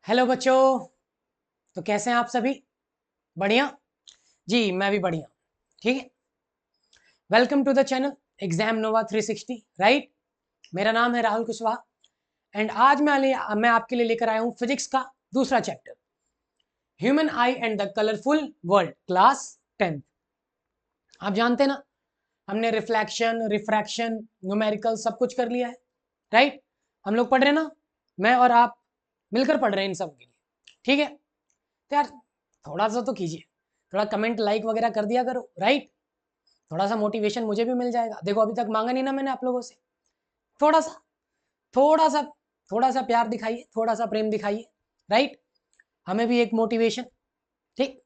Hello बच्चों। तो कैसे हैं आप सभी? बढ़िया जी, मैं भी बढ़िया। ठीक है, welcome to the channel exam nova 360। Right, मेरा नाम है राहुल कुशवाहा एंड आज मैं आपके लिए लेकर आया हूं फिजिक्स का दूसरा chapter, human I and the colourful world, class 10th। आप जानते हैं ना, हमने रिफ्लेक्शन, रिफ्रैक्शन, न्यूमेरिकल सब कुछ कर लिया है। राइट, हम लोग पढ़ रहे हैं ना, मैं और आप मिलकर पढ़ रहे हैं इन सब के लिए। ठीक है, तो यार थोड़ा सा तो कीजिए, थोड़ा कमेंट लाइक वगैरह कर दिया करो। राइट, थोड़ा सा मोटिवेशन मुझे भी मिल जाएगा। देखो अभी तक मांगा नहीं ना मैंने आप लोगों से, थोड़ा सा थोड़ा सा थोड़ा सा प्यार दिखाइए, थोड़ा सा प्रेम दिखाइए। राइट, हमें भी एक मोटिवेशन, ठीक,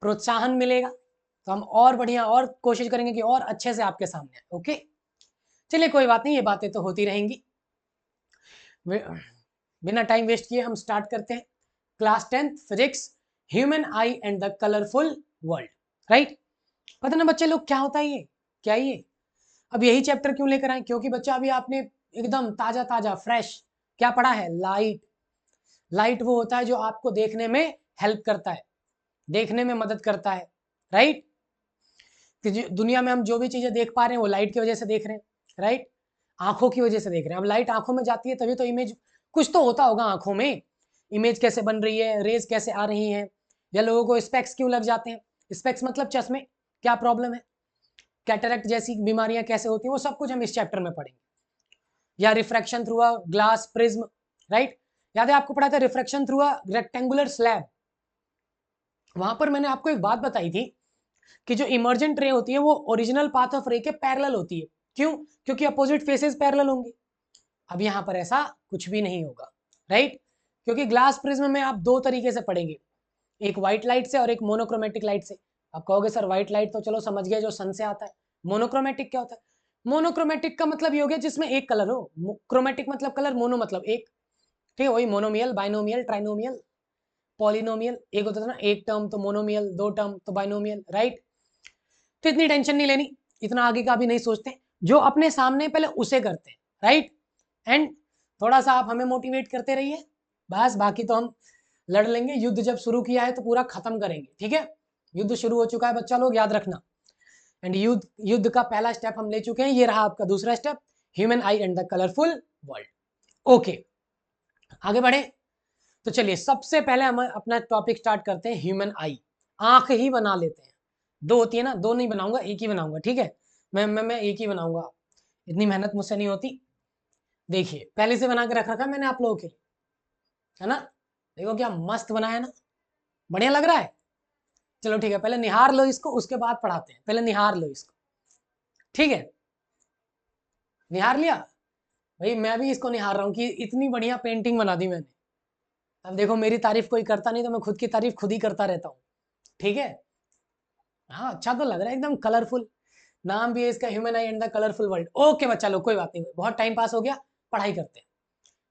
प्रोत्साहन मिलेगा तो हम और बढ़िया और कोशिश करेंगे कि और अच्छे से आपके सामने आए। ओके, चलिए कोई बात नहीं, ये बातें तो होती रहेंगी। बिना टाइम वेस्ट किए हम स्टार्ट करते हैं। Class 10th physics, human I and the colourful world. Right, पता ना बच्चे लोग क्या होता है ये, क्या ये अब यही चैप्टर क्यों लेकर आए? क्योंकि बच्चा अभी आपने एकदम ताजा ताजा फ्रेश क्या पढ़ा है? लाइट। लाइट वो होता है जो आपको देखने में हेल्प करता है, देखने में मदद करता है। राइट, कि दुनिया में हम जो भी चीजें देख पा रहे हैं वो लाइट की वजह से देख रहे हैं। राइट, आंखों की वजह से देख रहे हैं। अब लाइट आंखों में जाती है तभी तो इमेज, कुछ तो होता होगा आंखों में, इमेज कैसे बन रही है, रेज कैसे आ रही हैं, या लोगों को स्पेक्स क्यों लग जाते हैं। स्पेक्स मतलब चश्मे, क्या प्रॉब्लम है, कैटरेक्ट जैसी बीमारियां कैसे होती हैं, वो सब कुछ हम इस चैप्टर में पढ़ेंगे। या refraction through a glass prism. Right, याद है आपको पढ़ा था refraction through a rectangular slab. वहां पर मैंने आपको एक बात बताई थी कि जो इमर्जेंट रे होती है वो ओरिजिनल पाथ ऑफ रे के पैरेलल होती है। क्यों? क्योंकि अपोजिट फेसेस पैरेलल होंगे। अब यहां पर ऐसा कुछ भी नहीं होगा। राइट, क्योंकि ग्लास प्रिज्म में आप दो तरीके से पढ़ेंगे, एक व्हाइट लाइट से और एक मोनोक्रोमेटिक लाइट से। आप कहोगे सर व्हाइट लाइट तो चलो समझ गए, जो सन से आता है। मोनोक्रोमेटिक क्या होता है? मोनोक्रोमेटिक का मतलब ये हो गया जिसमें एक कलर हो, क्रोमेटिक मतलब कलर, मोनो मतलब एक। ठीक है, वही मोनोमियल, बाइनोमियल, ट्राइनोमियल, पॉलिनोमियल। एक होता था ना एक टर्म तो मोनोमियल, दो टर्म तो बाइनोमियल। राइट, तो इतनी टेंशन नहीं लेनी, इतना आगे का भी नहीं सोचते, जो अपने सामने पहले उसे करते हैं। राइट, एंड थोड़ा सा आप हमें मोटिवेट करते रहिए, बस बाकी तो हम लड़ लेंगे। युद्ध जब शुरू किया है तो पूरा खत्म करेंगे। ठीक है, युद्ध शुरू हो चुका है बच्चा लोग, याद रखना। एंड युद्ध युद्ध का पहला स्टेप हम ले चुके हैं, ये रहा आपका दूसरा step, human I and the colourful world. Okay, आगे बढ़े तो चलिए सबसे पहले हम अपना टॉपिक स्टार्ट करते हैं, ह्यूमन आई। आंख ही बना लेते हैं, दो होती है ना, दो नहीं बनाऊंगा, एक ही बनाऊंगा। ठीक है, मैं एक ही बनाऊंगा, इतनी मेहनत मुझसे नहीं होती। देखिए पहले से बना के रख रखा मैंने आप लोगों के लिए, है ना? देखो क्या मस्त बनाया ना, बढ़िया लग रहा है। चलो ठीक है, पहले निहार लो इसको, उसके बाद पढ़ाते हैं। पहले निहार लो इसको, ठीक है? निहार लिया भाई, मैं भी इसको निहार रहा हूँ कि इतनी बढ़िया पेंटिंग बना दी मैंने। अब देखो मेरी तारीफ कोई करता नहीं तो मैं खुद की तारीफ खुद ही करता रहता हूँ। ठीक है, हाँ अच्छा तो लग रहा है, एकदम कलरफुल। नाम भी है इसका, human I and the colourful world. Okay बच्चा लोग, कोई बात नहीं, बहुत टाइम पास हो गया, पढ़ाई करते हैं।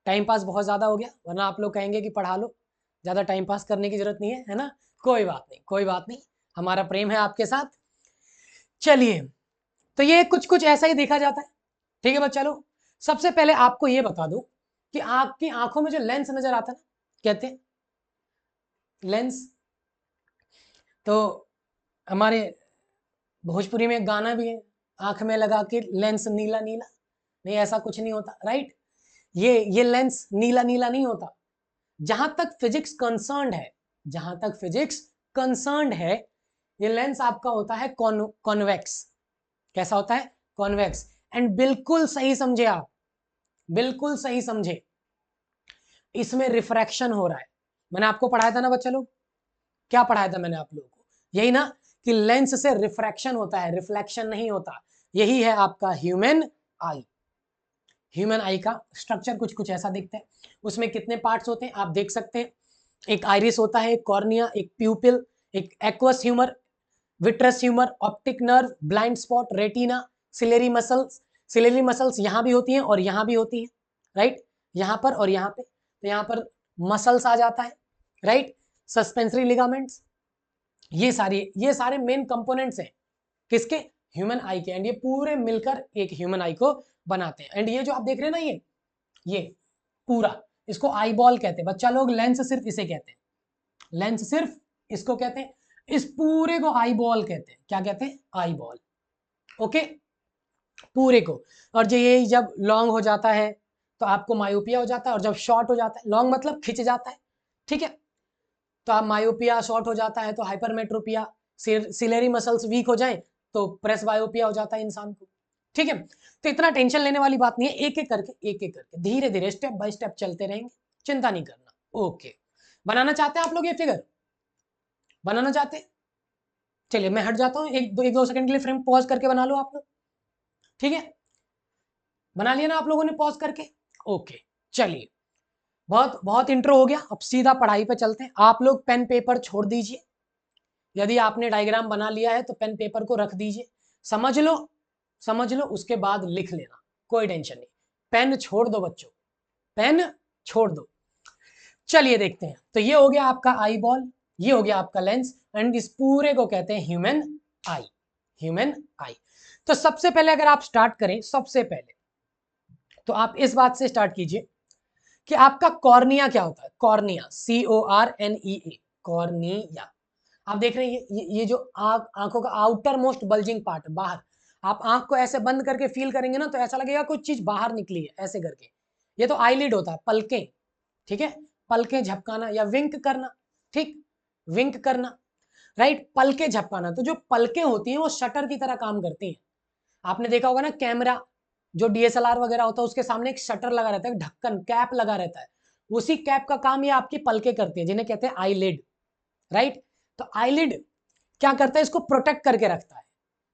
टाइम पास बहुत ज्यादा हो गया, वरना आप लोग कहेंगे कि पढ़ा लो, ज्यादा टाइम पास करने की जरूरत नहीं है ना? कोई बात नहीं, कोई बात नहीं, हमारा प्रेम है आपके साथ। चलिए, तो ये कुछ कुछ ऐसा ही देखा जाता है। ठीक है बच्चा लोग, सबसे पहले आपको ये बता दूं कि आपकी आंखों में जो लेंस नजर आता है ना, कहते हैं लेंस, तो हमारे भोजपुरी में एक गाना भी है, आंख में लगा के लेंस नीला नीला। नहीं, ऐसा कुछ नहीं होता। राइट, ये लेंस नीला नीला नहीं होता। जहां तक फिजिक्स कंसर्न्ड है, जहां तक फिजिक्स कंसर्न्ड है, ये लेंस आपका होता है कॉन्वेक्स। कैसा होता है? कॉन्वेक्स। एंड बिल्कुल सही समझे आप, बिल्कुल सही समझे, इसमें रिफ्रैक्शन हो रहा है। मैंने आपको पढ़ाया था ना बच्चा लोग, क्या पढ़ाया था मैंने आप लोगों को? यही ना, कि लेंस से रिफ्रैक्शन होता है, रिफ्लेक्शन नहीं होता। यही है आपका ह्यूमन आई। ह्यूमन आई का स्ट्रक्चर कुछ कुछ ऐसा दिखता है। उसमें कितने पार्ट्स होते हैं आप देख सकते हैं, एक आइरिस होता है, एक कॉर्निया, एक प्यूपिल, एक aqueous humour, vitreous humour, optic nerve, blind spot, retina, ciliary muscles. Ciliary muscles यहाँ भी होती हैं और यहाँ भी होती हैं। राइट, यहाँ पर और यहाँ पे, तो यहाँ पर मसल्स आ जाता है। राइट, सस्पेंसरी लिगामेंट्स, ये सारे मेन कंपोनेंट्स हैं किसके? ह्यूमन आई के। एंड ये पूरे मिलकर एक ह्यूमन आई को बनाते हैं। एंड ये जो आप देख रहे हैं ना, ये पूरा इसको आई बॉल कहते हैं बच्चा लोग, लेंस सिर्फ इसे कहते हैं, लेंस सिर्फ इसको कहते हैं, इस पूरे को आई बॉल कहते हैं। क्या कहते हैं? Eye ball. ओके, पूरे को। और जो ये जब लॉन्ग हो जाता है तो आपको मायोपिया हो जाता है, और जब शॉर्ट हो जाता है, लॉन्ग मतलब खिंच जाता है, ठीक है, तो आप मायोपिया, शॉर्ट हो जाता है तो हाइपरमेट्रोपिया, सिलेरी मसल्स वीक हो जाए तो प्रेस बायोपिया हो जाता है इंसान को, ठीक है। तो इतना टेंशन लेने वाली बात नहीं है, एक एक करके धीरे धीरे स्टेप बाय स्टेप चलते रहेंगे, चिंता नहीं करना। ओके, बनाना चाहते हैं आप लोग ये फिगर? बनाना चाहते हैं? चलिए मैं हट जाता हूँ, एक दो सेकंड के लिए फ्रेम पॉज करके बना लो आप लोग, ठीक है। बना लिया ना आप लोगों ने पॉज करके? ओके, चलिए, बहुत बहुत इंट्रो हो गया, अब सीधा पढ़ाई पे चलते हैं। आप लोग पेन पेपर छोड़ दीजिए, यदि आपने डायग्राम बना लिया है तो पेन पेपर को रख दीजिए, समझ लो, समझ लो, उसके बाद लिख लेना, कोई टेंशन नहीं। पेन छोड़ दो बच्चों, पेन छोड़ दो। चलिए देखते हैं, तो ये हो गया आपका आई बॉल, ये हो गया आपका लेंस, एंड इस पूरे को कहते हैं ह्यूमन आई, ह्यूमन आई। तो सबसे पहले अगर आप स्टार्ट करें, सबसे पहले तो आप इस बात से स्टार्ट कीजिए कि आपका कॉर्निया क्या होता है। Cornea, CORNEA, cornea. आप देख रहे हैं ये जो आंखों का आउटर मोस्ट बल्जिंग पार्ट बाहर, आप आंख को ऐसे बंद करके फील करेंगे ना तो ऐसा लगेगा कुछ चीज बाहर निकली है ऐसे करके। ये तो आईलिड होता है, पलकें, ठीक है, पलकें झपकाना या विंक करना, ठीक, विंक करना, राइट, पलकें झपकाना। तो जो पलकें होती हैं वो शटर की तरह काम करती हैं। आपने देखा होगा ना, कैमरा जो DSLR वगैरह होता है उसके सामने एक शटर लगा रहता है, ढक्कन, कैप लगा रहता है, उसी कैप का काम ये आपकी पलकें करती है, जिन्हें कहते हैं आईलिड, राइट। तो आईलिड क्या करता है? इसको प्रोटेक्ट करके रखता है।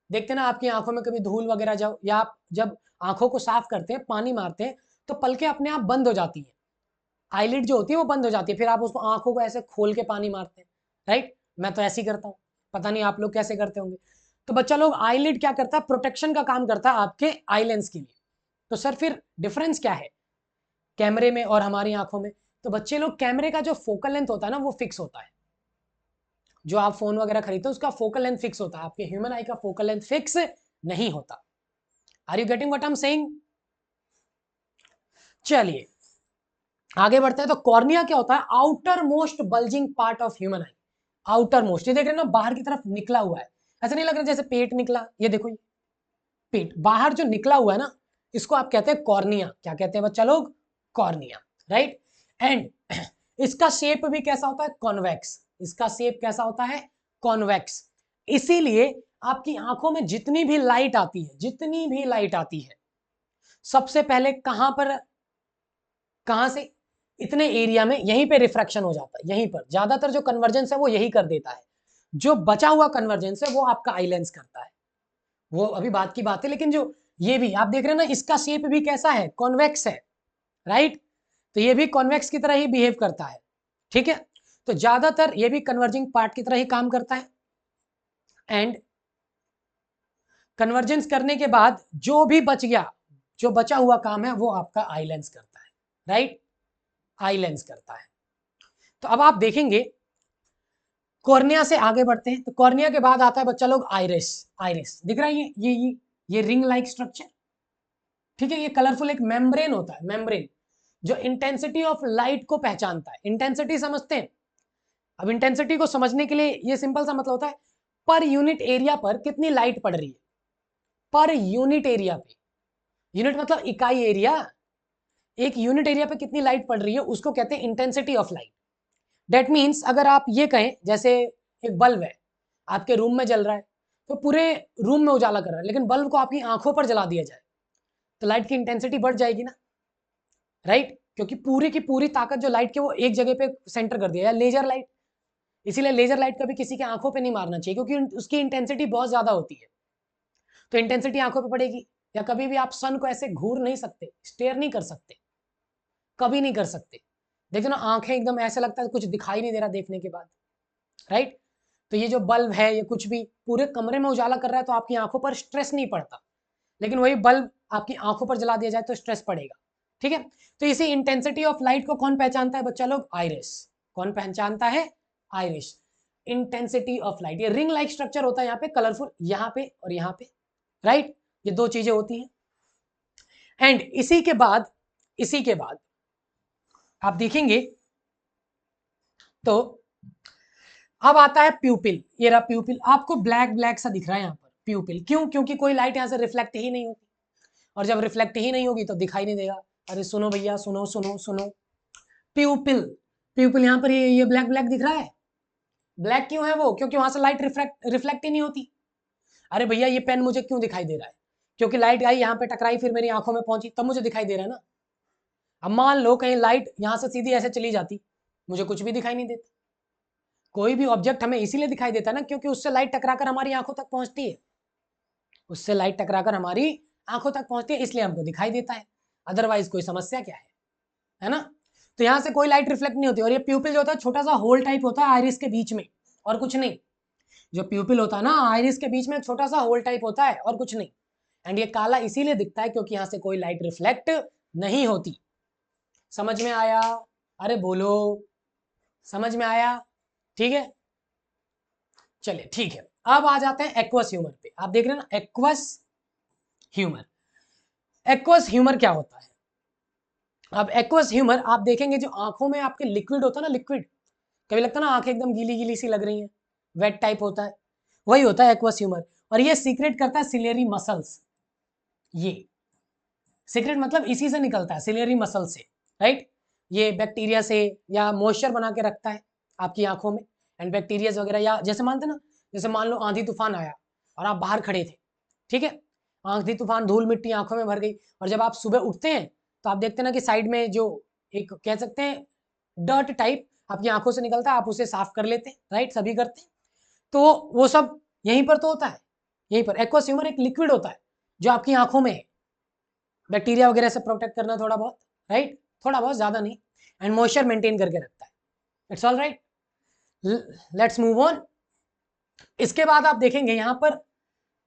देखते ना आपकी आंखों में कभी धूल वगैरह जाओ, या आप जब आंखों को साफ करते हैं, पानी मारते हैं, तो पलकें अपने आप बंद हो जाती है, आईलिड जो होती है वो बंद हो जाती है, फिर आप उसको आंखों को ऐसे खोल के पानी मारते हैं, राइट। मैं तो ऐसे ही करता हूँ, पता नहीं आप लोग कैसे करते होंगे। तो बच्चा लोग, आईलिड क्या करता है? प्रोटेक्शन का काम करता है आपके आई लेंस के लिए। तो सर फिर डिफरेंस क्या है कैमरे में और हमारी आंखों में? तो बच्चे लोग, कैमरे का जो फोकल लेंथ होता है ना वो फिक्स होता है, जो आप फोन वगैरह खरीदते हो उसका फोकल लेंथ फिक्स होता है, आपके ह्यूमन आई का फोकल लेंथ फिक्स नहीं होता। Are you getting what I am saying? चलिए आगे बढ़ते हैं। तो कॉर्निया क्या होता है? Outermost bulging part of human eye. Outermost, ये देख रहे हैं ना, बाहर की तरफ निकला हुआ है, ऐसा नहीं लग रहा जैसे पेट निकला, ये देखो, ये पेट बाहर जो निकला हुआ है ना, इसको आप कहते हैं कॉर्निया। क्या कहते हैं बच्चा लोग? Cornea, right. एंड इसका शेप भी कैसा होता है? कॉन्वेक्स। इसका शेप कैसा होता है? कॉन्वेक्स। इसीलिए आपकी आंखों में जितनी भी लाइट आती है, जितनी भी लाइट आती है, सबसे पहले कहां पर, कहां से, इतने एरिया में यहीं पे रिफ्रैक्शन हो जाता है, यहीं पर ज्यादातर जो कन्वर्जेंस है वो यही कर देता है। जो बचा हुआ कन्वर्जेंस है वो आपका आई लेंस करता है, वो अभी बात की बात है। लेकिन जो ये भी आप देख रहे हैं ना, इसका शेप भी कैसा है? कॉन्वेक्स है, राइट। तो ये भी कॉन्वेक्स की तरह ही बिहेव करता है, ठीक है। तो ज्यादातर ये भी कन्वर्जिंग पार्ट की तरह ही काम करता है, एंड कन्वर्जेंस करने के बाद जो भी बच गया, जो बचा हुआ काम है वो आपका आई लेंस करता है, राइट, आई लेंस करता है। तो अब आप देखेंगे, कॉर्निया से आगे बढ़ते हैं, तो कॉर्निया के बाद आता है बच्चा लोग आइरिस। आइरिस दिख रहा है, ये रिंग लाइक स्ट्रक्चर, ठीक है, ये कलरफुल एक मेम्ब्रेन होता है, मेम्ब्रेन, जो इंटेंसिटी ऑफ लाइट को पहचानता है। इंटेंसिटी समझते हैं? अब इंटेंसिटी को समझने के लिए ये सिंपल सा मतलब होता है, पर यूनिट एरिया पर कितनी लाइट पड़ रही है, पर यूनिट एरिया पे, यूनिट मतलब इकाई एरिया, एक यूनिट एरिया पे कितनी लाइट पड़ रही है उसको कहते हैं intensity of light. That means अगर आप ये कहें, जैसे एक बल्ब है आपके रूम में जल रहा है, तो पूरे रूम में उजाला कर रहा है, लेकिन बल्ब को आपकी आंखों पर जला दिया जाए तो लाइट की इंटेंसिटी बढ़ जाएगी ना, राइट, क्योंकि पूरी की पूरी ताकत जो लाइट के वो एक जगह पे सेंटर कर दिया। या लेजर लाइट, इसीलिए लेजर लाइट कभी किसी के आंखों पे नहीं मारना चाहिए, क्योंकि उसकी इंटेंसिटी बहुत ज्यादा होती है, तो इंटेंसिटी आंखों पे पड़ेगी। या कभी भी आप सन को ऐसे घूर नहीं सकते, स्टेयर नहीं कर सकते, कभी नहीं कर सकते। देखो ना, आंखें एकदम ऐसा लगता है कुछ दिखाई नहीं दे रहा देखने के बाद, राइट। तो ये जो बल्ब है, ये कुछ भी पूरे कमरे में उजाला कर रहा है तो आपकी आंखों पर स्ट्रेस नहीं पड़ता, लेकिन वही बल्ब आपकी आंखों पर जला दिया जाए तो स्ट्रेस पड़ेगा, ठीक है। तो इसी इंटेंसिटी ऑफ लाइट को कौन पहचानता है बच्चा लोग? आइरिस। कौन पहचानता है? आइरिस। इंटेंसिटी ऑफ लाइट, ये रिंग लाइक स्ट्रक्चर होता है यहाँ पे, कलरफुल, यहाँ पे और यहाँ पे, राइट, ये दो चीजें होती हैं। एंड इसी के बाद आप देखेंगे तो अब आता है प्यूपिल। ये रहा प्यूपिल, आपको ब्लैक ब्लैक सा दिख रहा है यहाँ पर प्यूपिल। क्यों? क्योंकि कोई लाइट यहाँ से रिफ्लेक्ट ही नहीं होती, और जब रिफ्लेक्ट ही नहीं होगी तो दिखाई नहीं देगा। अरे सुनो भैया, सुनो सुनो सुनो, प्यूपिल, प्यूपिल यहाँ पर ये ब्लैक ब्लैक दिख रहा है। ब्लैक क्यों है वो? क्योंकि वहां से लाइट रिफ्लेक्ट ही नहीं होती। अरे भैया ये पेन मुझे क्यों दिखाई दे रहा है? क्योंकि लाइट आई यहाँ पे टकराई, फिर मेरी आंखों में पहुंची, तब मुझे दिखाई दे रहा है ना। अब मान लो कहीं लाइट यहाँ से सीधी ऐसे चली जाती, मुझे कुछ भी दिखाई नहीं देता। कोई भी ऑब्जेक्ट हमें इसीलिए दिखाई देता है ना, क्योंकि उससे लाइट टकराकर हमारी आंखों तक पहुंचती है। उससे लाइट टकराकर हमारी आंखों तक पहुंचती है, इसलिए हमको दिखाई देता है। अदरवाइज कोई समस्या क्या है ना। तो यहाँ से कोई लाइट रिफ्लेक्ट नहीं होती। और ये प्यूपिल जो होता है छोटा सा होल टाइप होता है आइरिस के बीच में, और कुछ नहीं। जो प्यूपिल होता है ना, आइरिस के बीच में एक छोटा सा होल टाइप होता है, और कुछ नहीं। एंड ये काला इसीलिए दिखता है क्योंकि यहाँ से कोई लाइट रिफ्लेक्ट नहीं होती। समझ में आया? अरे बोलो, समझ में आया? ठीक है, चलिए ठीक है। अब आ जाते हैं एक्वस ह्यूमर पे। आप देख रहे हैं ना एक्वस ह्यूमर। एक्वस ह्यूमर क्या होता है? अब एक्वस ह्यूमर आप देखेंगे, जो आंखों में आपके लिक्विड होता है ना, लिक्विड, कभी लगता है ना आंखें एकदम गीली गीली सी लग रही हैं, वेट टाइप होता है, वही होता है एक्वस ह्यूमर। और ये सीक्रेट करता है सिलेरी मसल्स। ये सीक्रेट मतलब इसी से निकलता है, सिलेरी मसल से, राइट। ये बैक्टीरिया से या मॉइस्चर बना के रखता है आपकी आंखों में। एंड बैक्टीरिया वगैरह, या जैसे मानते ना, जैसे मान लो आंधी तूफान आया और आप बाहर खड़े थे, ठीक है, आंधी तूफान, धूल मिट्टी आंखों में भर गई, और जब आप सुबह उठते हैं तो आप देखते हैं ना कि साइड में जो एक कह सकते हैं डर्ट टाइप आपकी आंखों से निकलता है, आप उसे साफ कर लेते हैं, राइट, सभी करते हैं। तो वो सब यहीं पर तो होता है, यहीं पर। एक्वस ह्यूमर एक लिक्विड होता है जो आपकी आंखों में है, बैक्टीरिया वगैरह से प्रोटेक्ट करना थोड़ा बहुत, राइट, थोड़ा बहुत, ज्यादा नहीं, एंड मॉइस्चर मेंटेन करके रखता है। It's all right, let's move on. इसके बाद आप देखेंगे यहां पर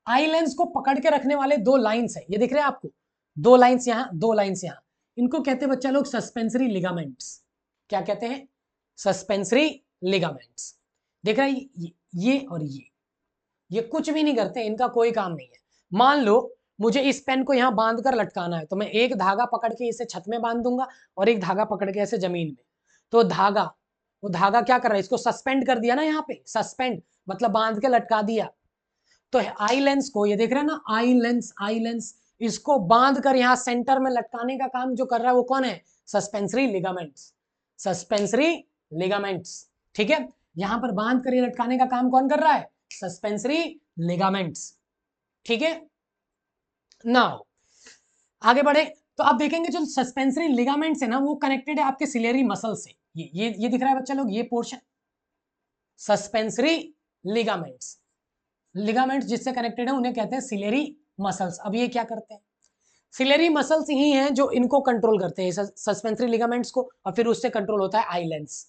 आई लेंस को पकड़ के रखने वाले दो लाइंस है, ये दिख रहे हैं आपको, दो लाइंस यहां, दो लाइंस यहां। इनको कहते हैं बच्चा लोग सस्पेंसरी लिगामेंट्स। क्या कहते हैं? Suspensory ligaments. देख रहे हैं ये और ये कुछ भी नहीं करते, इनका कोई काम नहीं है। मान लो मुझे इस पेन को यहां बांध कर लटकाना है, तो मैं एक धागा पकड़ के इसे छत में बांध दूंगा और एक धागा पकड़ के ऐसे जमीन में। तो वो धागा क्या कर रहा है? इसको सस्पेंड कर दिया ना, यहाँ पे सस्पेंड मतलब बांध के लटका दिया। तो आई लेंस को, ये देख रहे हैं ना, आई लेंस, इसको बांध कर यहाँ सेंटर में लटकाने का काम जो कर रहा है वो कौन है? Suspensory ligaments. सस्पेंसरी लिगामेंट्स, ठीक है, यहां पर बांध कर ये लटकाने का काम कौन कर रहा है? सस्पेंसरी लिगामेंट्स, ठीक है। नाउ आगे बढ़े तो आप देखेंगे जो सस्पेंसरी लिगामेंट्स है ना, वो कनेक्टेड है आपके सिलेरी मसल से। ये दिख रहा है बच्चा लोग, ये पोर्शन सस्पेंसरी लिगामेंट्स। लिगामेंट्स जिससे कनेक्टेड है उन्हें कहते हैं सिलेरी मसल्स। अब ये क्या करते हैं? सिलेरी मसल्स ही हैं जो इनको कंट्रोल करते हैं, सस्पेंसरी लिगामेंट्स को, और फिर उससे कंट्रोल होता है आई लेंस।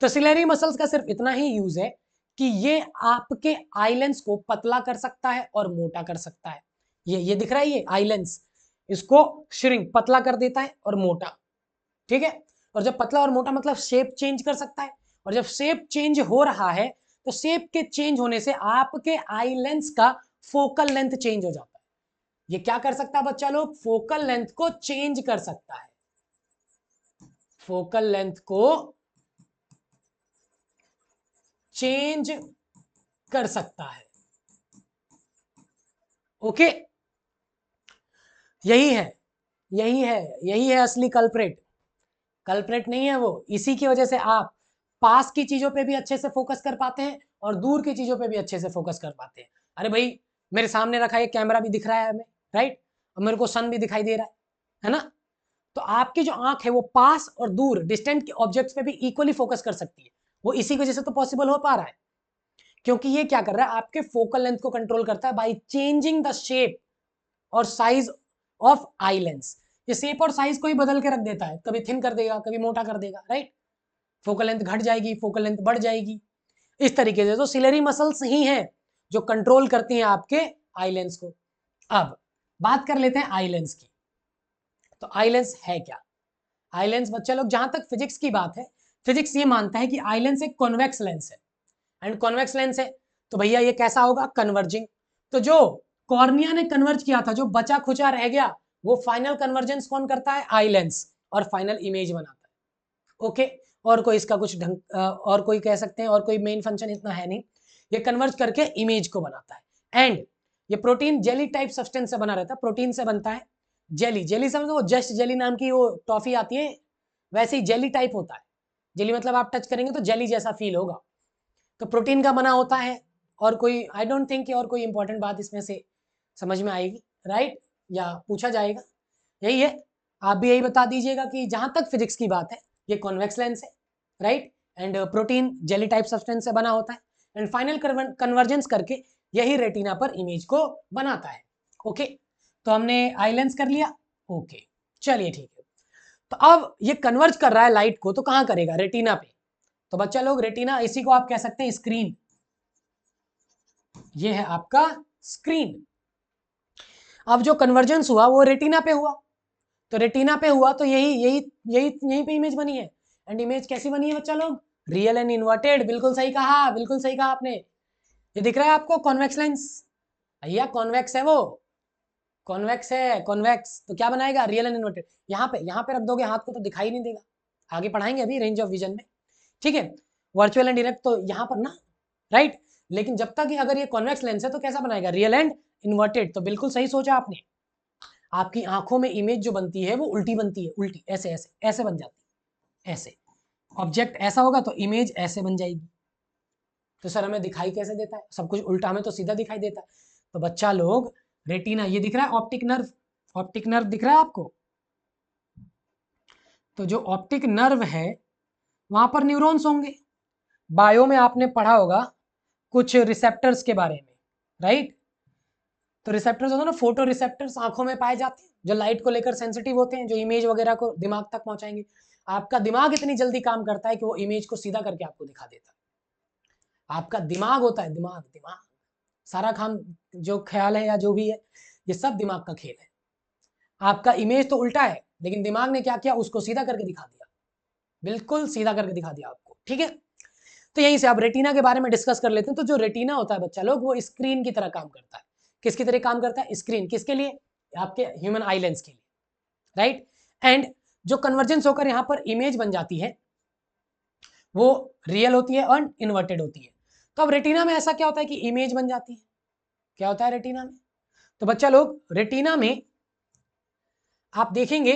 तो सिलेरी मसल्स का सिर्फ इतना ही यूज है कि ये आपके आई लेंस को पतला कर सकता है और मोटा कर सकता है। ये दिख रहा है, ये आई लेंस, इसको श्रिंक, पतला कर देता है और मोटा, ठीक है। और जब पतला और मोटा मतलब शेप चेंज कर सकता है, और जब शेप चेंज हो रहा है तो शेप के चेंज होने से आपके आई लेंस का फोकल लेंथ चेंज हो जाता है। ये क्या कर सकता है बच्चा लोग? फोकल लेंथ को चेंज कर सकता है, फोकल लेंथ को चेंज कर सकता है। ओके, यही है, यही है असली कल्प्रेट। कल्प्रेट नहीं है वो, इसी की वजह से आप पास की चीजों पे भी अच्छे से फोकस कर पाते हैं और दूर की चीजों पे भी अच्छे से फोकस कर पाते हैं। अरे भाई मेरे सामने रखा ये कैमरा भी दिख रहा है हमें, राइट, और मेरे को सन भी दिखाई दे रहा है ना। तो आपकी जो आंख है वो पास और दूर डिस्टेंट के ऑब्जेक्ट्स पे भी इक्वली फोकस कर सकती है। वो इसी वजह से तो पॉसिबल हो पा रहा है, क्योंकि ये क्या कर रहा है? आपके फोकल लेंथ को कंट्रोल करता है बाय चेंजिंग द शेप और साइज ऑफ आई लेंस। ये शेप और साइज को ही बदल के रख देता है, कभी थिन कर देगा, कभी मोटा कर देगा, राइट। फोकल लेंथ घट जाएगी, फोकल लेंथ बढ़ जाएगी, इस तरीके से। तो सिलेरी मसल्स ही हैं जो कंट्रोल करती हैं आपके आई लेंस को। अब बात कर लेते हैं आई लेंस की। तो आई लेंस है क्या? आई लेंस बच्चा लोग, जहां तक फिजिक्स की बात है, फिजिक्स ये मानता है कि आई लेंस एक कॉन्वेक्स लेंस है। एंड कॉन्वेक्स लेंस है तो भैया ये कैसा होगा? कन्वर्जिंग। तो जो कॉर्निया ने कन्वर्ज किया था, जो बचा खुचा रह गया, वो फाइनल कन्वर्जेंस कौन करता है? आई लेंस, और फाइनल इमेज बनाता है। ओके, और कोई इसका कुछ ढंग और कोई कह सकते हैं और कोई मेन फंक्शन इतना है नहीं, ये कन्वर्ज करके इमेज को बनाता है। एंड ये प्रोटीन जेली टाइप सब्सटेंस से बना रहता है, प्रोटीन से बनता है। जेली, जेली समझो, वो जस्ट जेली नाम की वो टॉफी आती है, वैसे ही जेली टाइप होता है। जेली मतलब आप टच करेंगे तो जेली जैसा फील होगा, तो प्रोटीन का बना होता है। और कोई आई डोंट थिंक और कोई इंपॉर्टेंट बात इसमें से समझ में आएगी, राइट, या पूछा जाएगा, यही है। आप भी यही बता दीजिएगा कि जहां तक फिजिक्स की बात है ये कॉन्वेक्स लेंस है, right, and protein jelly type substance से बना होता है, एंड फाइनल कन्वर्जेंस करके यही रेटिना पर इमेज को बनाता है। ओके, तो हमने आई लेंस कर लिया। ओके, चलिए ठीक है। तो अब ये कन्वर्ज कर रहा है लाइट को, तो कहां करेगा? रेटिना पे। तो बच्चा लोग, रेटिना इसी को आप कह सकते हैं स्क्रीन, ये है आपका स्क्रीन। अब जो कन्वर्जेंस हुआ वो रेटिना पे हुआ, तो रेटिना पे हुआ तो यही यही यही यहीं पे इमेज बनी है। एंड इमेज कैसी बनी है बच्चा लोग? Real and inverted. बिल्कुल सही कहा, बिल्कुल सही कहा आपने। ये दिख रहा है आपको कॉन्वेक्स लेंस? भैया कॉन्वेक्स है वो, कॉन्वेक्स है, कॉन्वेक्स। तो क्या बनाएगा? Real and inverted. यहाँ पे रख दोगे हाथ को तो दिखाई नहीं देगा, आगे पढ़ाएंगे अभी रेंज ऑफ विजन में, ठीक है। वर्चुअल एंड डायरेक्ट तो यहाँ पर ना, राइट। लेकिन जब तक अगर ये कॉन्वेक्स लेंस है तो कैसा बनाएगा? Real and inverted. तो बिल्कुल सही सोचा आपने। आपकी आंखों में इमेज जो बनती है वो उल्टी बनती है, उल्टी, ऐसे ऐसे ऐसे बन जाती है, ऐसे। ऑब्जेक्ट ऐसा होगा तो इमेज ऐसे बन जाएगी। तो सर हमें दिखाई कैसे देता है? सब कुछ उल्टा, हमें तो सीधा दिखाई देता है। तो बच्चा लोग, रेटिना ये दिख रहा है, ऑप्टिक नर्व, ऑप्टिक नर्व दिख रहा है आपको? तो जो ऑप्टिक नर्व है वहां पर न्यूरॉन्स होंगे। बायो में आपने पढ़ा होगा कुछ रिसेप्टर्स के बारे में, राइट। तो रिसेप्टर्स होते हैं ना, फोटो रिसेप्टर्स आंखों में पाए जाते हैं, जो लाइट को लेकर सेंसिटिव होते हैं, जो इमेज वगैरह को दिमाग तक पहुंचाएंगे। आपका दिमाग इतनी जल्दी काम करता है कि वो इमेज को सीधा करके आपको दिखा देता है। आपका दिमाग होता है, दिमाग, दिमाग सारा काम, जो ख्याल है या जो भी है, ये सब दिमाग का खेल है। आपका इमेज तो उल्टा है, लेकिन दिमाग ने क्या किया? उसको सीधा करके दिखा दिया, बिल्कुल सीधा करके दिखा दिया आपको, ठीक है। तो यहीं से आप रेटिना के बारे में डिस्कस कर लेते हैं। तो जो रेटिना होता है बच्चा लोग, वो स्क्रीन की तरह काम करता है। किसकी तरह काम करता है? स्क्रीन। किसके लिए? आपके ह्यूमन आई लेंस के लिए, राइट। एंड जो कन्वर्जेंस होकर यहाँ पर इमेज बन जाती है वो रियल होती है और इन्वर्टेड होती है। तो अब रेटिना में ऐसा क्या होता है कि इमेज बन जाती है? क्या होता है रेटिना में? तो बच्चा लोग, रेटिना में आप देखेंगे,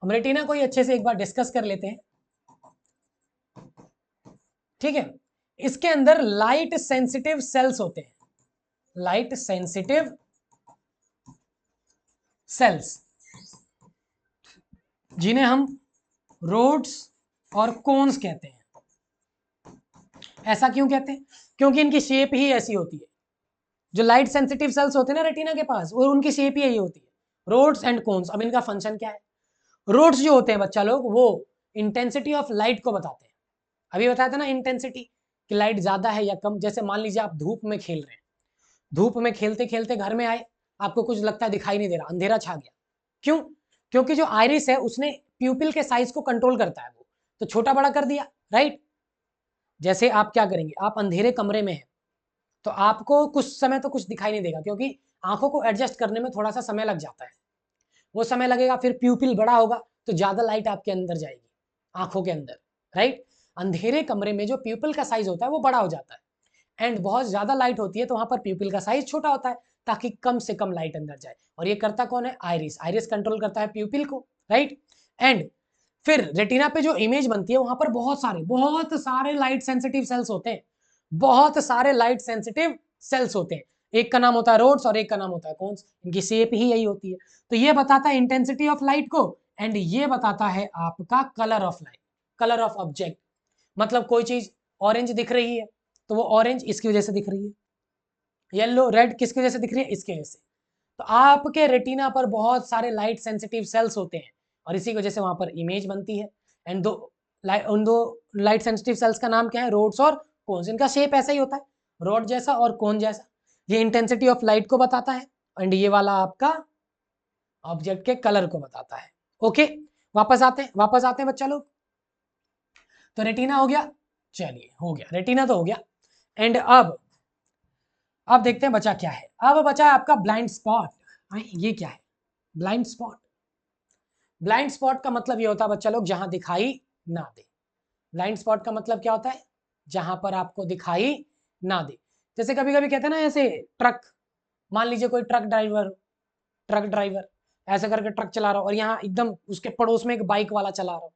हम रेटिना को ही अच्छे से एक बार डिस्कस कर लेते हैं, ठीक है। इसके अंदर लाइट सेंसिटिव सेल्स होते हैं, लाइट सेंसिटिव सेल्स, जिन्हें हम रोड्स और कोन्स कहते हैं। ऐसा क्यों कहते हैं? क्योंकि इनकी शेप ही ऐसी होती है। जो लाइट सेंसिटिव सेल्स होते हैं ना रेटिना के पास, वो उनकी शेप ही यही होती है, रोड्स एंड कोन्स। अब इनका फंक्शन क्या है? रोड्स जो होते हैं बच्चा लोग, वो इंटेंसिटी ऑफ लाइट को बताते हैं। अभी बताया था ना इंटेंसिटी, कि लाइट ज्यादा है या कम। जैसे मान लीजिए आप धूप में खेल रहे हैं, धूप में खेलते खेलते घर में आए, आपको कुछ लगता है दिखाई नहीं दे रहा, अंधेरा छा गया। क्यों? क्योंकि जो आइरिस है उसने प्यूपिल के साइज को कंट्रोल करता है, वो तो छोटा बड़ा कर दिया, राइट। जैसे आप क्या करेंगे, आप अंधेरे कमरे में हैं तो आपको कुछ समय तो कुछ दिखाई नहीं देगा, क्योंकि आंखों को एडजस्ट करने में थोड़ा सा समय लग जाता है। वो समय लगेगा, फिर प्यूपिल बड़ा होगा तो ज्यादा लाइट आपके अंदर जाएगी, आंखों के अंदर, राइट। अंधेरे कमरे में जो प्यूपिल का साइज होता है वो बड़ा हो जाता है, एंड बहुत ज्यादा लाइट होती है तो वहां पर प्यूपिल का साइज छोटा होता है, ताकि कम से कम लाइट अंदर जाए। और ये करता कौन है? आइरिस। आइरिस कंट्रोल करता है प्यूपिल को, राइट। एंड फिर रेटिना पे जो इमेज बनती है वहां पर बहुत सारे लाइट सेंसिटिव सेल्स होते हैं, बहुत सारे लाइट सेंसिटिव सेल्स होते हैं। एक का नाम होता है रोड्स और एक का नाम होता है कोन्स। इनकी शेप ही यही होती है। तो ये बताता है इंटेंसिटी ऑफ लाइट को, एंड ये बताता है आपका colour of light, colour of object. मतलब कोई चीज ऑरेंज दिख रही है तो वो ऑरेंज इसकी वजह से दिख रही है, येलो रेड किसकी वजह से दिख रही है? इसकी वजह से। तो आपके रेटिना पर बहुत सारे लाइट सेंसिटिव सेल्स होते हैं और इसी वजह से वहां पर इमेज बनती है। एंड उन दो लाइट सेंसिटिव सेल्स का नाम क्या है? रोड्स और कोन्स। इनका शेप ऐसा ही होता है, रोड जैसा और कोन जैसा। ये इंटेंसिटी ऑफ लाइट को बताता है, एंड ये वाला आपका ऑब्जेक्ट के कलर को बताता है। ओके, वापस आते हैं बच्चा लोग। तो रेटिना हो गया, चलिए हो गया, रेटिना तो हो गया। एंड अब देखते हैं बचा क्या है। अब बचा है आपका ब्लाइंड स्पॉट। ये क्या है? Blind spot. ब्लाइंड स्पॉट का मतलब ये होता है बच्चा लोग, जहां दिखाई ना दे। ब्लाइंड स्पॉट का मतलब क्या होता है? जहां पर आपको दिखाई ना दे। जैसे कभी कभी कहते हैं ना, ऐसे ट्रक, मान लीजिए कोई ट्रक ड्राइवर ऐसे करके ट्रक चला रहा हो और यहाँ एकदम उसके पड़ोस में एक बाइक वाला चला रहा हो,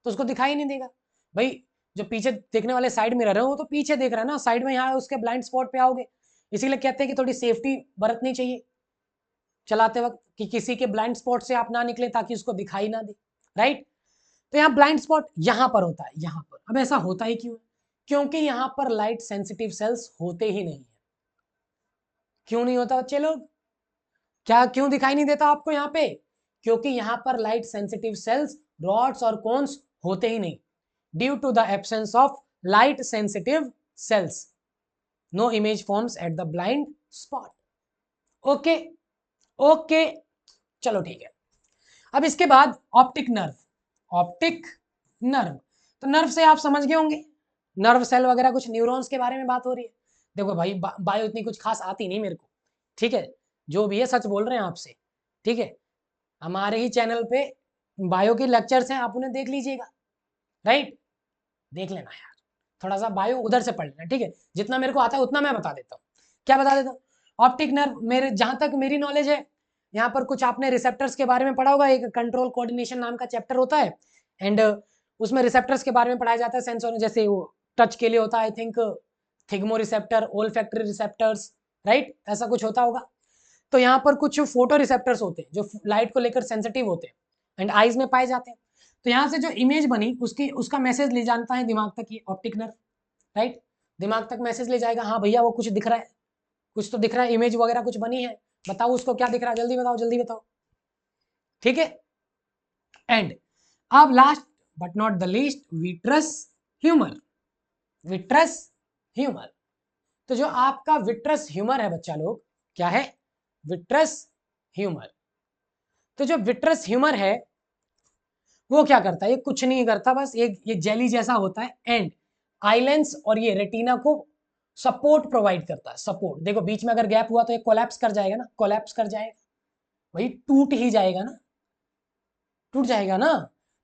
तो उसको दिखाई नहीं देगा भाई। जो पीछे देखने वाले साइड मिरर है वो तो पीछे देख रहा है ना, साइड में यहाँ उसके ब्लाइंड स्पॉट पे आओगे। इसीलिए कहते हैं कि थोड़ी सेफ्टी बरतनी चाहिए चलाते वक्त, कि किसी के ब्लाइंड स्पॉट से आप ना निकले ताकि उसको दिखाई ना दे, राइट। तो यहाँ ब्लाइंड स्पॉट यहाँ पर होता है, यहाँ पर। अब ऐसा होता ही क्यों? क्योंकि यहाँ पर लाइट सेंसिटिव सेल्स होते ही नहीं है। क्यों नहीं होता बच्चे लोग? क्या क्यों दिखाई नहीं देता आपको यहाँ पे? क्योंकि यहाँ पर लाइट सेंसिटिव सेल्स, रॉड्स और कोन्स होते ही नहीं। Due to the absence of light sensitive cells, no image forms at the blind spot. Okay okay, चलो ठीक है। अब इसके बाद ऑप्टिक नर्व। ऑप्टिक नर्व, तो नर्व से आप समझ गए होंगे, नर्व सेल वगैरह कुछ न्यूरॉन्स के बारे में बात हो रही है। देखो भाई, बायो इतनी कुछ खास आती नहीं मेरे को, ठीक है, जो भी है सच बोल रहे हैं आपसे, ठीक है। हमारे ही चैनल पे बायो के लेक्चर्स हैं, आप उन्हें देख लीजिएगा, राइट। देख लेना यार, थोड़ा सा बायो उधर से पढ़ लेना, ठीक है। जितना मेरे को आता है उतना मैं बता देता हूँ। क्या बता देता हूँ? ऑप्टिक नर्व, मेरे जहां तक मेरी नॉलेज है, यहाँ पर कुछ आपने रिसेप्टर्स के बारे में पढ़ा होगा, एक कंट्रोल कोऑर्डिनेशन नाम का चैप्टर होता है, एंड उसमें रिसेप्टर्स के बारे में पढ़ाया जाता है, सेंसर, जैसे वो टच के लिए होता है I think thigmo receptor, olfactory receptors, right, ऐसा कुछ होता होगा। तो यहाँ पर कुछ फोटो रिसेप्टर्स होते हैं जो लाइट को लेकर सेंसिटिव होते हैं एंड आईज में पाए जाते हैं। तो यहाँ से जो इमेज बनी उसका मैसेज ले जाता है दिमाग तक, ये ऑप्टिक नर्व, राइट। दिमाग तक मैसेज ले जाएगा, हाँ भैया वो कुछ दिख रहा है, कुछ तो दिख रहा है, इमेज वगैरह कुछ बनी है, बताओ उसको क्या दिख रहा है, जल्दी बताओ जल्दी बताओ, ठीक है। एंड अब last but not the least, vitreous humour. Vitreous humour, तो जो आपका विट्रस ह्यूमर है बच्चा लोग, क्या है? Vitreous humour. तो जो विट्रस ह्यूमर है वो क्या करता है? ये कुछ नहीं करता, बस ये जेली जैसा होता है, एंड आइलेंस और ये रेटिना को सपोर्ट प्रोवाइड करता है। सपोर्ट, देखो बीच में अगर गैप हुआ तो ये कोलैप्स कर जाएगा ना, कोलैप्स कर जाएगा, वही टूट ही जाएगा ना, टूट जाएगा ना।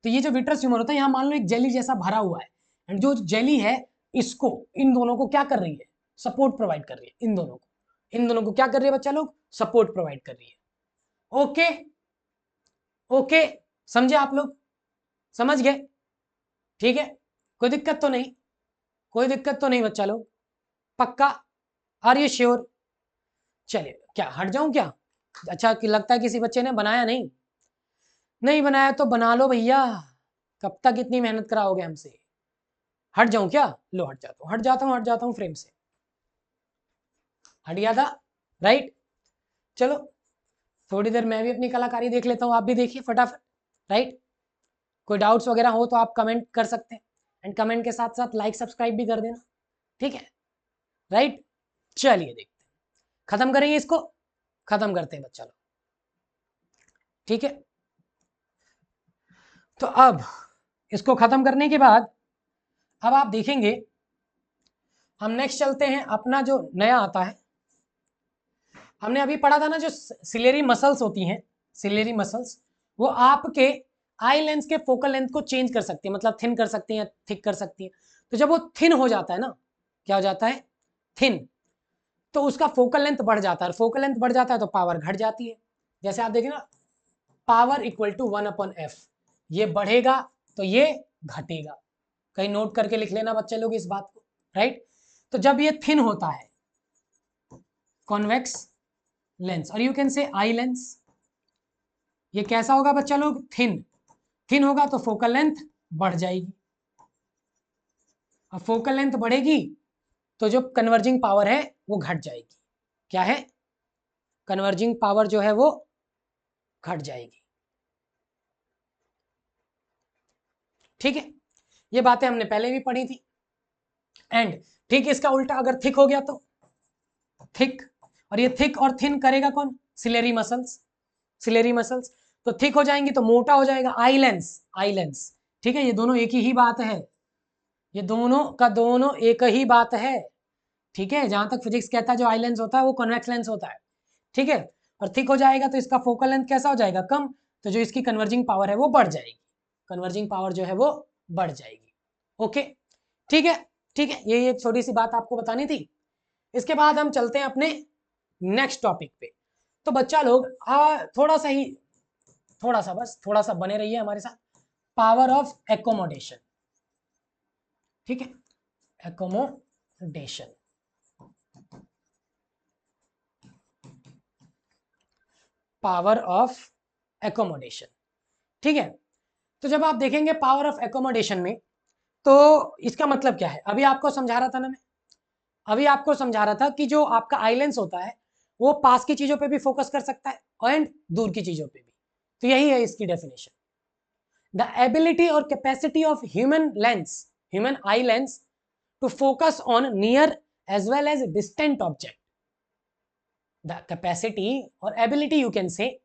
तो ये जो विट्रस ह्यूमर होता है, यहाँ मान लो एक जेली जैसा भरा हुआ है, एंड जो जेली है इसको, इन दोनों को क्या कर रही है? सपोर्ट प्रोवाइड कर रही है, इन दोनों को, इन दोनों को क्या कर रही है बच्चा लोग? सपोर्ट प्रोवाइड कर रही है। ओके ओके, समझे आप लोग? समझ गए? ठीक है, कोई दिक्कत तो नहीं? कोई दिक्कत तो नहीं बच्चा लोग? पक्का? Are you sure? चलिए, क्या हट जाऊं क्या? अच्छा, कि लगता है किसी बच्चे ने बनाया नहीं, नहीं बनाया तो बना लो भैया, कब तक इतनी मेहनत कराओगे हमसे? हट जाऊं क्या? लो हट जाता हूं, हट जाता हूं फ्रेम से, हट गया था, राइट। चलो थोड़ी देर मैं भी अपनी कलाकारी देख लेता हूं, आप भी देखिए फटाफट, राइट। कोई डाउट्स वगैरह हो तो आप कमेंट कर सकते हैं, एंड कमेंट के साथ साथ लाइक सब्सक्राइब भी कर देना, ठीक है, राइट। चलिए देखते हैं, खत्म करेंगे इसको, खत्म करते हैं बच्चा लोग, ठीक है। तो अब इसको खत्म करने के बाद अब आप देखेंगे, हम नेक्स्ट चलते हैं, अपना जो नया आता है, हमने अभी पढ़ा था ना जो सिलेरी मसल्स होती हैं, सिलेरी मसल्स, वो आपके आई लेंस के फोकल लेंथ को चेंज कर सकती है, मतलब थिन कर सकती हैं, थिक कर सकती है। तो जब वो थिन हो जाता है ना, क्या हो जाता है? थिन, तो उसका फोकल लेंथ बढ़ जाता है, फोकल लेंथ बढ़ जाता है तो पावर घट जाती है। जैसे आप देखिए ना, पावर इक्वल टू 1/f, ये बढ़ेगा तो ये घटेगा, कहीं नोट करके लिख लेना बच्चे लोग इस बात को, राइट। तो जब ये थिन होता है, कॉन्वेक्स लेंस, और यू कैन से आई लेंस, ये कैसा होगा बच्चा लोग? थिन, थिन होगा तो फोकल लेंथ बढ़ जाएगी, अब फोकल लेंथ बढ़ेगी तो जो कन्वर्जिंग पावर है वो घट जाएगी, क्या है? कन्वर्जिंग पावर जो है वो घट जाएगी, ठीक है। ये बातें हमने पहले भी पढ़ी थी। एंड ठीक इसका उल्टा, अगर थिक हो गया तो थिक, और ये थिक और थिन करेगा कौन? Ciliary muscles, ciliary muscles. तो थिक हो जाएंगी तो मोटा हो जाएगा आई लेंस, आई लेंस, ठीक है। ये दोनों एक ही बात है, ये दोनों का दोनों एक ही बात है, ठीक है। जहां तक फिजिक्स कहता है जो आई लेंस होता है वो कॉन्वेक्स लेंस होता है, ठीक है। और थिक हो जाएगा तो इसका फोकल लेंथ कैसा हो जाएगा? कम, तो जो इसकी कन्वर्जिंग पावर है वो बढ़ जाएगी, कन्वर्जिंग पावर जो है वो बढ़ जाएगी। ओके, ठीक है, ठीक है, ये एक छोटी सी बात आपको बतानी थी। इसके बाद हम चलते हैं अपने नेक्स्ट टॉपिक पे। तो बच्चा लोग थोड़ा सा ही, थोड़ा सा, बस थोड़ा सा बने रहिए हमारे साथ। पावर ऑफ एकोमोडेशन, ठीक है, एकोमोडेशन, पावर ऑफ एकोमोडेशन, ठीक है। तो जब आप देखेंगे पावर ऑफ एकोमोडेशन में, तो इसका मतलब क्या है, अभी आपको समझा रहा था ना मैं, अभी आपको समझा रहा था कि जो आपका आइलेंस होता है वो पास की चीजों पे भी फोकस कर सकता है एंड दूर की चीजों पे भी। तो यही है इसकी डेफिनेशन, द एबिलिटी और capacity of human lens, human eye lens to focus on near as well as distant object. The capacity और ability, you can say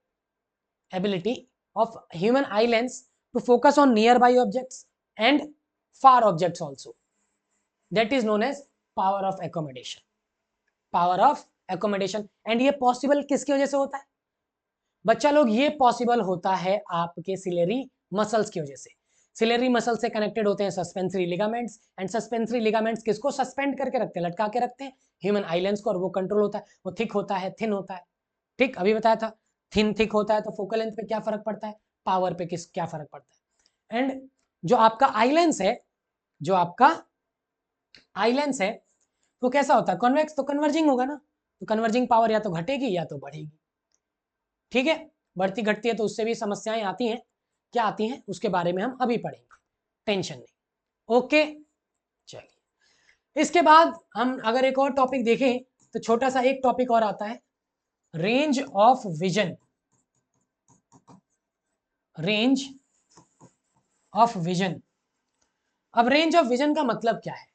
ability of human eye lens to focus on nearby objects and far objects also, that is known as power of accommodation, power of accommodation। and ये possible किसकी वजह से होता है बच्चा लोग, ये पॉसिबल होता है आपके सिलेरी मसल्स की वजह से। सिलेरी मसल से कनेक्टेड होते हैं suspensory ligaments, and suspensory ligaments किसको सस्पेंड करके रखते हैं, लटका के रखते हैं ह्यूमन आइलैंड्स को, और वो कंट्रोल होता है, वो थिक होता है, थिन होता है, ठीक, अभी बताया था। थिन थिक होता है तो फोकल लेंथ पे क्या फर्क पड़ता है, पावर पे किस क्या फर्क पड़ता है। एंड जो आपका आइलेंस है, जो आपका आइलेंस है वो कैसा होता है, कॉन्वेक्स, तो कन्वर्जिंग होगा ना, तो कन्वर्जिंग पावर या तो घटेगी या तो बढ़ेगी, ठीक है। बढ़ती घटती है तो उससे भी समस्याएं आती हैं, क्या आती हैं उसके बारे में हम अभी पढ़ेंगे, टेंशन नहीं। ओके, चलिए इसके बाद हम अगर एक और टॉपिक देखें तो छोटा सा एक टॉपिक और आता है, range of vision, range of vision. अब रेंज ऑफ विजन का मतलब क्या है,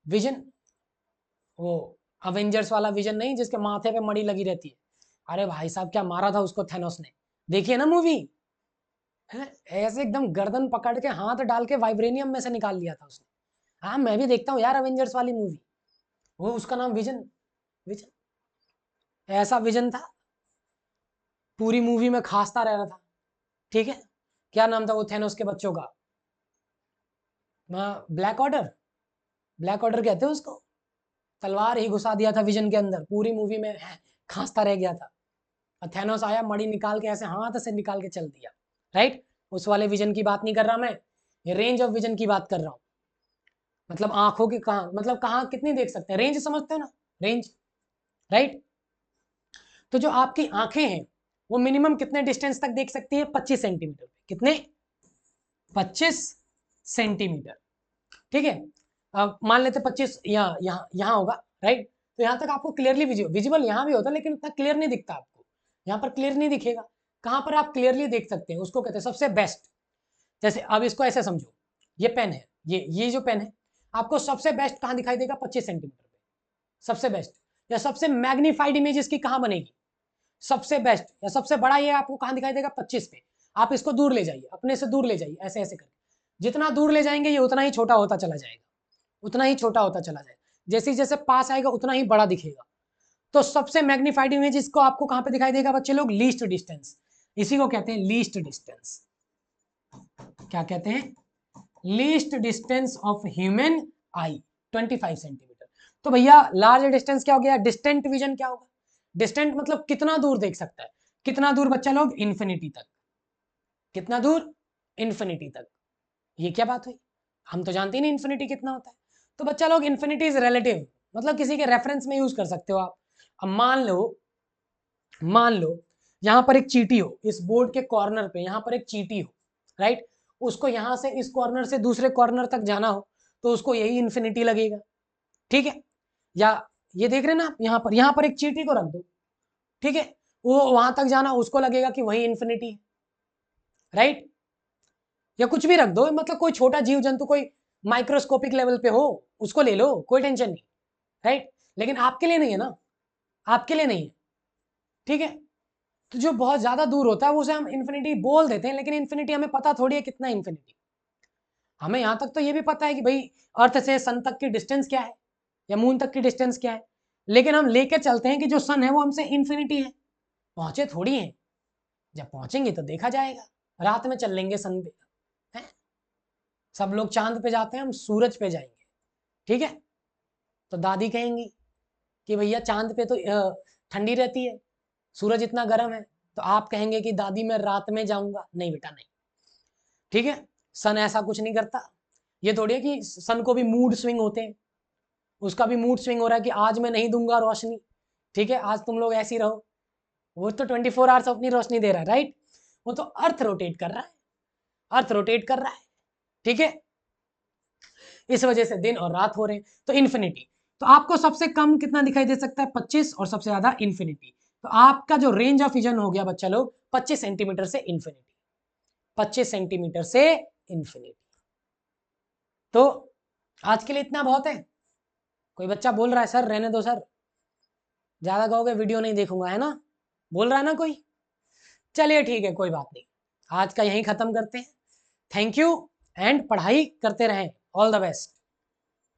विजन वो अवेंजर्स वाला विजन नहीं जिसके माथे पे मड़ी लगी रहती है, अरे भाई साहब क्या मारा था उसको थेनोस ने, देखिए ना मूवी, ऐसे एकदम गर्दन पकड़ के हाथ डाल के वाइब्रेनियम में से निकाल लिया था उसने। हाँ मैं भी देखता हूँ यार अवेंजर्स वाली मूवी, वो उसका नाम विजन, विजन, ऐसा विजन था, पूरी मूवी में खांसता रह रहा था, ठीक है। क्या नाम था वो थेनोस के बच्चों का, ब्लैक ऑर्डर, ब्लैक ऑर्डर कहते हैं उसको, तलवार ही घुसा दिया था विजन के अंदर, पूरी मूवी में खांसता रह गया था, और थेनोस आया मड़ी निकाल के ऐसे हाथ से निकाल के चल दिया, राइट। उस वाले विजन की बात नहीं कर रहा मैं, ये रेंज ऑफ विजन की बात कर रहा हूँ, मतलब आंखों की कहाँ, मतलब कहाँ कितनी देख सकते हैं, रेंज समझते हो ना, रेंज, राइट। तो जो आपकी आंखें हैं वो मिनिमम कितने डिस्टेंस तक देख सकती है, 25 सेंटीमीटर, कितने, 25 सेंटीमीटर, ठीक है। अब मान लेते 25 यहाँ यहाँ यहाँ होगा, राइट। तो यहाँ तक आपको क्लियरली विजिबल यहाँ भी होता है लेकिन इतना क्लियर नहीं दिखता आपको, यहाँ पर क्लियर नहीं दिखेगा, कहाँ पर आप क्लियरली देख सकते हैं उसको कहते हैं सबसे बेस्ट। जैसे अब इसको ऐसे समझो, ये पेन है, ये जो पेन है आपको सबसे बेस्ट कहाँ दिखाई देगा, 25 सेंटीमीटर पे, सबसे बेस्ट, या सबसे मैग्नीफाइड इमेज इसकी कहाँ बनेगी, सबसे बेस्ट या सबसे बड़ा ये आपको कहाँ दिखाई देगा, 25 पे। आप इसको दूर ले जाइए, अपने से दूर ले जाइए, ऐसे ऐसे करके, जितना दूर ले जाएंगे ये उतना ही छोटा होता चला जाएगा, उतना ही छोटा होता चला जाएगा, जैसे जैसे पास आएगा उतना ही बड़ा दिखेगा। तो सबसे मैग्नीफाइड इमेज इसको आपको कहाँ पे दिखाई देगा बच्चे लोग, लीस्ट डिस्टेंस, इसी को कहते हैं लीस्ट डिस्टेंस, क्या कहते हैं, least distance of human I, 25 centimetre. तो भैया लार्ज डिस्टेंस क्या हो गया, डिस्टेंट विजन क्या होगा, डिस्टेंट मतलब कितना दूर देख सकता है, कितना दूर बच्चा लोग, इन्फिनिटी तक, कितना दूर, इन्फिनिटी तक। ये क्या बात हुई, हम तो जानते ही नहीं इन्फिनिटी कितना होता है। तो बच्चा लोग इन्फिनिटी इज रिलेटिव, मतलब किसी के रेफरेंस में यूज कर सकते हो आप। अब मान लो यहाँ पर एक चीटी हो, इस बोर्ड के कॉर्नर पे यहाँ पर एक चीटी हो, राइट, उसको यहाँ से इस कॉर्नर से दूसरे कॉर्नर तक जाना हो तो उसको यही इन्फिनिटी लगेगा, ठीक है। या ये देख रहे हैं ना आप, यहाँ पर एक चीटी को रख दो, ठीक है, वो वहां तक जाना उसको लगेगा कि वही इन्फिनिटी है, राइट। या कुछ भी रख दो, मतलब कोई छोटा जीव जंतु कोई माइक्रोस्कोपिक लेवल पे हो उसको ले लो, कोई टेंशन नहीं, राइट। लेकिन आपके लिए नहीं है ना, आपके लिए नहीं है, ठीक है। तो जो बहुत ज्यादा दूर होता है उसे हम इन्फिनिटी बोल देते हैं, लेकिन इन्फिनिटी हमें पता थोड़ी है कितना इन्फिनिटी, हमें यहाँ तक तो ये भी पता है कि भाई अर्थ से सन तक की डिस्टेंस क्या है या मून तक की डिस्टेंस क्या है, लेकिन हम लेके चलते हैं कि जो सन है वो हमसे इन्फिनिटी है, पहुंचे थोड़ी है, जब पहुंचेंगे तो देखा जाएगा, रात में चल लेंगे सन पे, है? सब लोग चांद पे जाते हैं, हम सूरज पे जाएंगे, ठीक है। तो दादी कहेंगी कि भैया चांद पे तो ठंडी रहती है, सूरज इतना गर्म है। तो आप कहेंगे कि दादी मैं रात में जाऊंगा। नहीं बेटा नहीं, ठीक है। सन ऐसा कुछ नहीं करता। ये थोड़ी है कि सन को भी मूड स्विंग होते हैं, उसका भी मूड स्विंग हो रहा है कि आज मैं नहीं दूंगा रोशनी, ठीक है, आज तुम लोग ऐसे ही रहो। वो तो 24 आवर्स अपनी रोशनी दे रहा है, राइट। वो तो अर्थ रोटेट कर रहा है, अर्थ रोटेट कर रहा है, ठीक है। इस वजह से दिन और रात हो रहे हैं। तो इन्फिनिटी, तो आपको सबसे कम कितना दिखाई दे सकता है? 25, और सबसे ज्यादा इन्फिनिटी। तो आपका जो रेंज ऑफ विजन हो गया बच्चा लोग 25 सेंटीमीटर से इन्फिनिटी, 25 सेंटीमीटर से इन्फिनिटी। तो आज के लिए इतना बहुत है। कोई बच्चा बोल रहा है सर रहने दो सर, ज्यादा कहोगे वीडियो नहीं देखूंगा, है ना, बोल रहा है ना कोई? चलिए ठीक है, कोई बात नहीं, आज का यहीं खत्म करते हैं। थैंक यू, एंड पढ़ाई करते रहें। All the best.